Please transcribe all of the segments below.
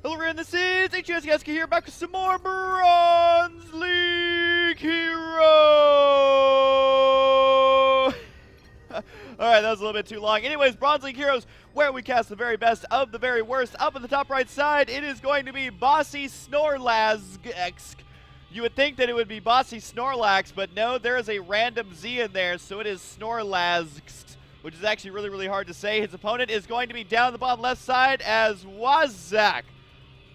Hello everyone, this is CheeseyGen here, back with some more Bronze League Hero! Alright, that was a little bit too long. Anyways, Bronze League Heroes, where we cast the very best of the very worst. Up in the top right side, it is going to be Bossy Snorlazx. You would think that it would be Bossy Snorlax, but no, there is a random Z in there, so it is Snorlazx, which is actually really, really hard to say. His opponent is going to be down the bottom left side as Waszak.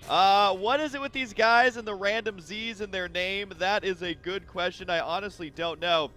What is it with these guys and the random Z's in their name? That is a good question. I honestly don't know.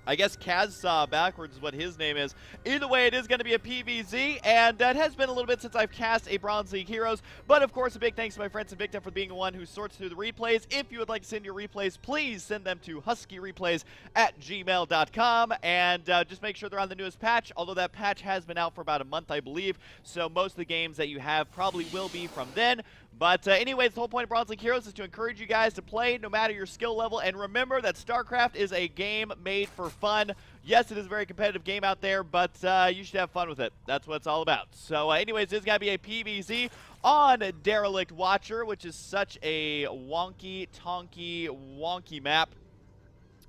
I guess Kazsaw backwards is what his name is. Either way, it is going to be a PvZ, and it has been a little bit since I've cast a Bronze League Heroes. But, of course, a big thanks to my friends and Victim for being the one who sorts through the replays. If you would like to send your replays, please send them to huskyreplays@gmail.com. And just make sure they're on the newest patch, although that patch has been out for about a month, I believe. So most of the games that you have probably will be from then. But anyways, the whole point of Bronze League Heroes is to encourage you guys to play no matter your skill level. And remember that StarCraft is a game made for fun. Yes, it is a very competitive game out there, but you should have fun with it. That's what it's all about. So anyways, this is going to be a PvZ on Derelict Watcher, which is such a wonky map.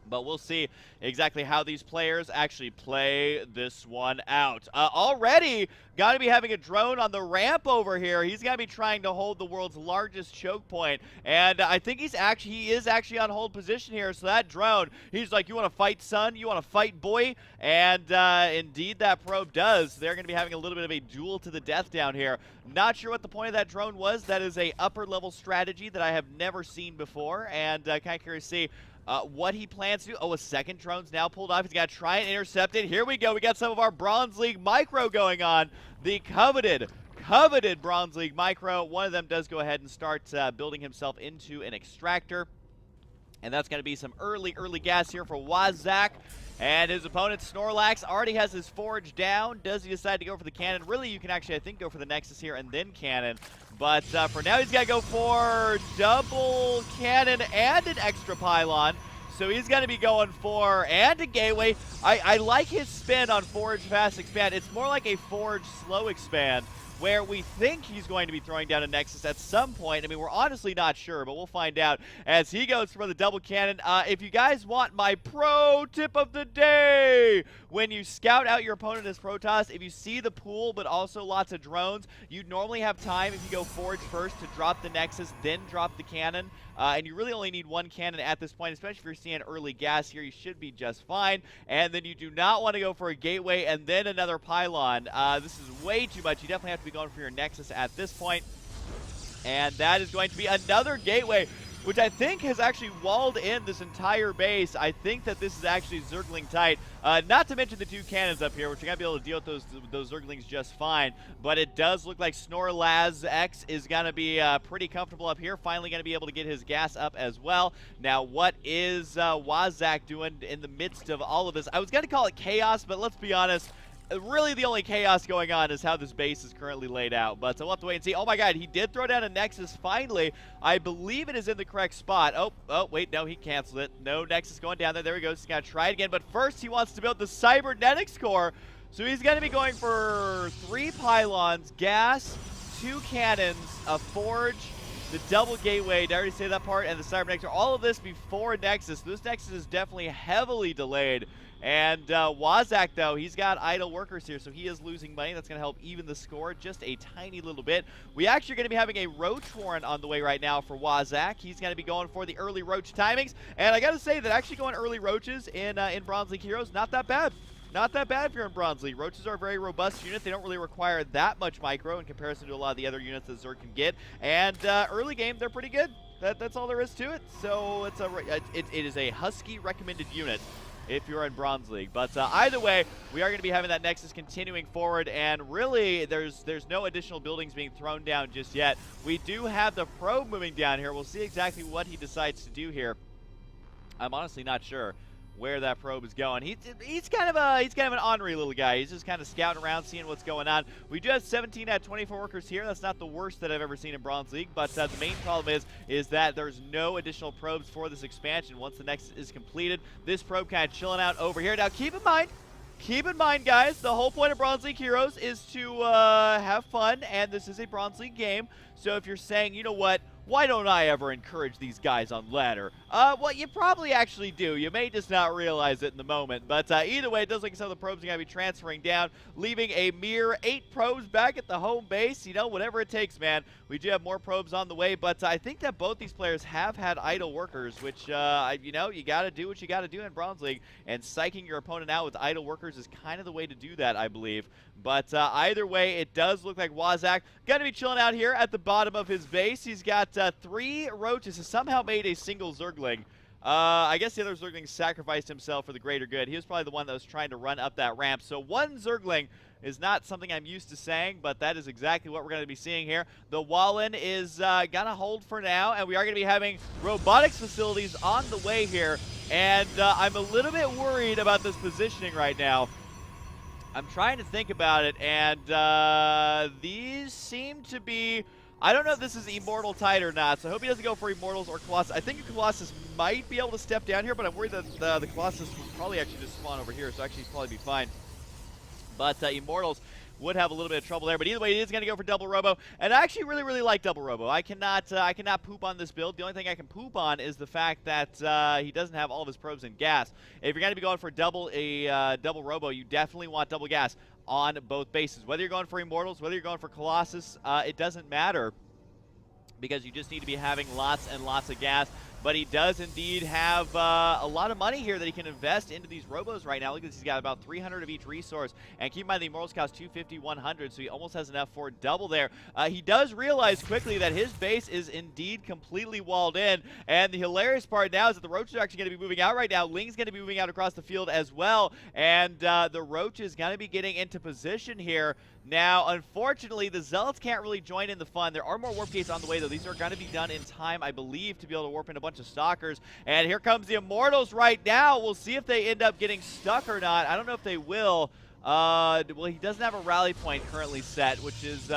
But we'll see exactly how these players actually play this one out. Already got to be having a drone on the ramp over here. He's got to be trying to hold the world's largest choke point. And I think he is actually on hold position here. So that drone, he's like, you want to fight, son? You want to fight, boy? And indeed that probe does. They're going to be having a little bit of a duel to the death down here. Not sure what the point of that drone was. That is a upper level strategy that I have never seen before. And kind of curious to see what he plans to do. Oh, a second drone's now pulled off. He's got to try and intercept it. Here we go. We got some of our Bronze League Micro going on. The coveted Bronze League Micro. One of them does go ahead and start building himself into an extractor. And that's going to be some early gas here for Waszak. And his opponent, Snorlax, already has his forge down. Does he decide to go for the cannon? Really, you can actually, I think, go for the Nexus here and then cannon. But for now, he's got to go for double cannon and an extra pylon. So he's going to be going for, and a gateway. I like his spin on forge fast expand. It's more like a forge slow expand, where we think he's going to be throwing down a Nexus at some point. I mean, we're honestly not sure, but we'll find out as he goes for the double cannon. If you guys want my pro tip of the day, when you scout out your opponent as Protoss, if you see the pool but also lots of drones, you normally have time if you go forge first to drop the Nexus, then drop the cannon. And you really only need one cannon at this point, especially if you're seeing early gas here. You should be just fine. And then you do not want to go for a gateway and then another pylon. This is way too much. You definitely have to be going for your Nexus at this point. And that is going to be another gateway, which I think has actually walled in this entire base. I think that this is actually Zergling tight. Not to mention the two cannons up here, which are going to be able to deal with those Zerglings just fine. But it does look like Snorlazx is going to be pretty comfortable up here. Finally going to be able to get his gas up as well. Now, what is Waszak doing in the midst of all of this? I was going to call it chaos, but let's be honest. Really, the only chaos going on is how this base is currently laid out. But we'll have to wait and see. Oh, my God. He did throw down a Nexus finally. I believe it is in the correct spot. Oh, wait. No, he canceled it. No Nexus going down there. There he goes. He's going to try it again. But first, he wants to build the Cybernetics core. So he's going to be going for 3 pylons, gas, 2 cannons, a forge, the double gateway. Did I already say that part? And the Cybernetics core. All of this before Nexus. This Nexus is definitely heavily delayed. And Waszak, though, he's got idle workers here, so he is losing money. That's going to help even the score just a tiny little bit. We actually are going to be having a Roach Warren on the way right now for Waszak. He's going to be going for the early Roach timings. And I got to say that actually going early Roaches in Bronze League Heroes, not that bad. Not that bad if you're in Bronze League. Roaches are a very robust unit. They don't really require that much micro in comparison to a lot of the other units that Zerg can get. And early game, they're pretty good. That's all there is to it. So it is a Husky recommended unit if you're in Bronze League. But either way, we are going to be having that Nexus continuing forward, and really, there's no additional buildings being thrown down just yet. We do have the probe moving down here. We'll see exactly what he decides to do here. I'm honestly not sure where that probe is going. He's kind of an ornery little guy. He's just kind of scouting around, seeing what's going on. We do have 17 out of 24 workers here. That's not the worst that I've ever seen in Bronze League, but the main problem is that there's no additional probes for this expansion. Once the Nexus is completed, this probe kind of chilling out over here. Now, keep in mind, keep in mind, guys, the whole point of Bronze League Heroes is to have fun, and this is a Bronze League game. So if you're saying, you know what, why don't I ever encourage these guys on ladder? Well, you probably actually do. You may just not realize it in the moment. But either way, it does look like some of the probes are going to be transferring down, leaving a mere 8 probes back at the home base. You know, whatever it takes, man. We do have more probes on the way, but I think that both these players have had idle workers, which, you know, you got to do what you got to do in Bronze League, and psyching your opponent out with idle workers is kind of the way to do that, I believe. But either way, it does look like Waszak going to be chilling out here at the bottom of his base. He's got 3 roaches. Has somehow made a single Zergling. I guess the other Zergling sacrificed himself for the greater good. He was probably the one that was trying to run up that ramp. So 1 Zergling is not something I'm used to saying, but that is exactly what we're going to be seeing here. The Wallen is going to hold for now, and we are going to be having robotics facilities on the way here. And I'm a little bit worried about this positioning right now. I'm trying to think about it, and these seem to be... I don't know if this is Immortal tied or not, so I hope he doesn't go for Immortals or Colossus. I think a Colossus might be able to step down here, but I'm worried that the Colossus will probably actually just spawn over here, so actually he'd probably be fine. But Immortals would have a little bit of trouble there. But either way, he is going to go for double robo. And I actually really, really like double robo. I cannot poop on this build. The only thing I can poop on is the fact that he doesn't have all of his probes in gas. If you're going to be going for double robo, you definitely want double gas on both bases. Whether you're going for Immortals, whether you're going for Colossus, it doesn't matter, because you just need to be having lots and lots of gas. But he does indeed have a lot of money here that he can invest into these robos right now. Look at this, he's got about 300 of each resource. And keep in mind, the Immortals cost 250, 100, so he almost has enough for double there. He does realize quickly that his base is indeed completely walled in. And the hilarious part now is that the roaches are actually going to be moving out right now. Ling's going to be moving out across the field as well. And the roach is going to be getting into position here. Now, unfortunately, the Zealots can't really join in the fun. There are more warp gates on the way, though. These are going to be done in time, I believe, to be able to warp in a bunch of Stalkers. And here comes the Immortals right now. We'll see if they end up getting stuck or not. I don't know if they will. Well, he doesn't have a rally point currently set, which is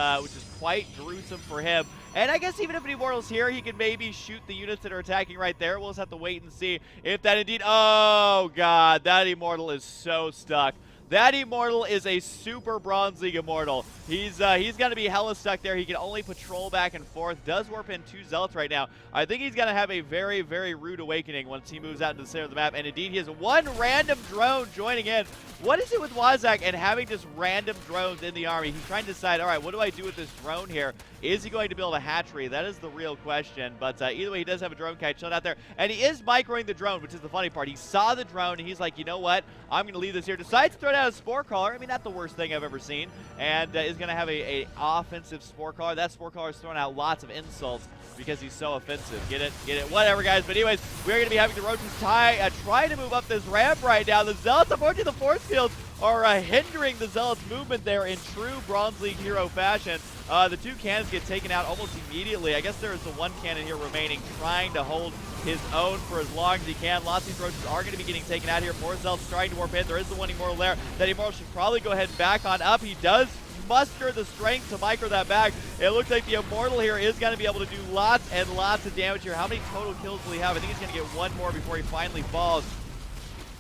quite gruesome for him. And I guess even if an Immortal's here, he can maybe shoot the units that are attacking right there. We'll just have to wait and see if that indeed... Oh, God, that Immortal is so stuck. That Immortal is a super Bronze League Immortal. He's going to be hella stuck there. He can only patrol back and forth. Does warp in 2 Zealots right now. I think he's going to have a very, very rude awakening once he moves out into the center of the map. And indeed, he has 1 random drone joining in. What is it with Waszak and having just random drones in the army? He's trying to decide, all right, what do I do with this drone here? Is he going to build a hatchery? That is the real question. But either way, he does have a drone kite chilling out there. And he is microing the drone, which is the funny part. He saw the drone, and he's like, you know what? I'm going to leave this here. Decides to throw down a Spore Caller. I mean, not the worst thing I've ever seen. And is going to have a offensive Spore Caller. That Spore Caller is throwing out lots of insults because he's so offensive. Get it? Get it? Whatever, guys. But anyways, we're going to be having the roaches try to move up this ramp right now. The Zealots, unfortunately, the force fields are hindering the Zealots' movement there in true Bronze League hero fashion. The 2 cannons get taken out almost immediately. I guess there is the 1 cannon here remaining, trying to hold his own for as long as he can. Lots of these roaches are going to be getting taken out here. More Zealots trying to warp in. There is the 1 Immortal there. That Immortal should probably go ahead and back on up. He does muster the strength to micro that back. It looks like the Immortal here is going to be able to do lots and lots of damage here. How many total kills will he have? I think he's going to get 1 more before he finally falls.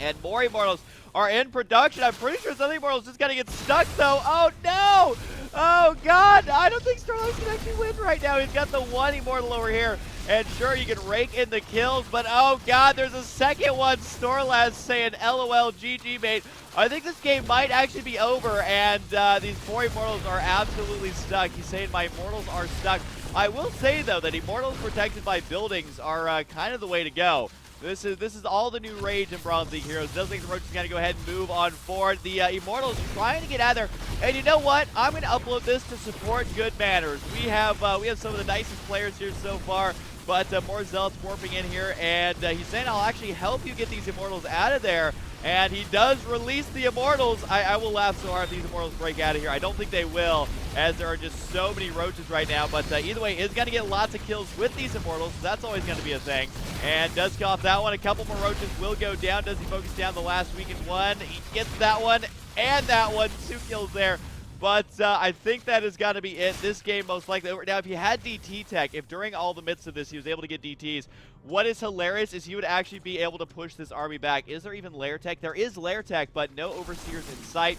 And more Immortals are in production. I'm pretty sure some Immortals just gotta get stuck though. Oh no! Oh God! I don't think Snorlazx can actually win right now. He's got the 1 Immortal over here. And sure, you can rake in the kills, but oh God, there's a second one. Snorlazx saying LOL GG mate. I think this game might actually be over, and these 4 Immortals are absolutely stuck. He's saying my Immortals are stuck. I will say though that Immortals protected by buildings are kind of the way to go. This is all the new rage in Bronze League Heroes. Does think the Roach is going to go ahead and move on forward. The Immortals trying to get out of there. And you know what? I'm going to upload this to support good manners. We have some of the nicest players here so far, but more Zealots warping in here. And he's saying, I'll actually help you get these Immortals out of there. And he does release the Immortals. I will laugh so hard if these Immortals break out of here. I don't think they will, as there are just so many roaches right now. But either way, is going to get lots of kills with these Immortals. So that's always going to be a thing. And does kill off that one. A couple more roaches will go down. Does he focus down the last weakened one? He gets that one and that one. 2 kills there. But I think that is got to be it. This game most likely over. Now, if he had DT tech, if during all the midst of this he was able to get DTs, what is hilarious is he would actually be able to push this army back. Is there even lair tech? There is lair tech, but no overseers in sight.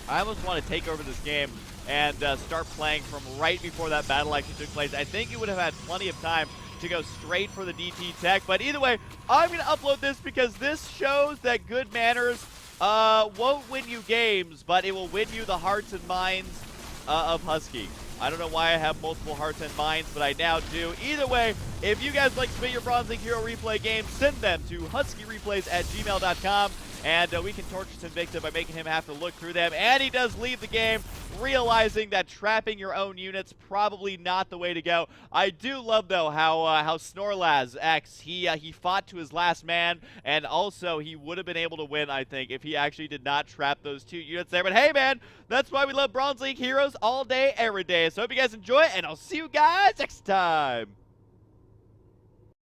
I almost want to take over this game and start playing from right before that battle actually took place. I think you would have had plenty of time to go straight for the DT tech. But either way, I'm going to upload this because this shows that good manners won't win you games, but it will win you the hearts and minds of Husky. I don't know why I have multiple hearts and minds, but I now do. Either way, if you guys like to submit your Bronze League Hero Replay games, send them to huskyreplays@gmail.com. And we can torture Invicta by making him have to look through them. And he does leave the game, realizing that trapping your own units probably not the way to go. I do love, though, how Snorlazx, he fought to his last man, and also he would have been able to win, I think, if he actually did not trap those 2 units there. But hey, man, that's why we love Bronze League Heroes all day, every day. So I hope you guys enjoy it, and I'll see you guys next time.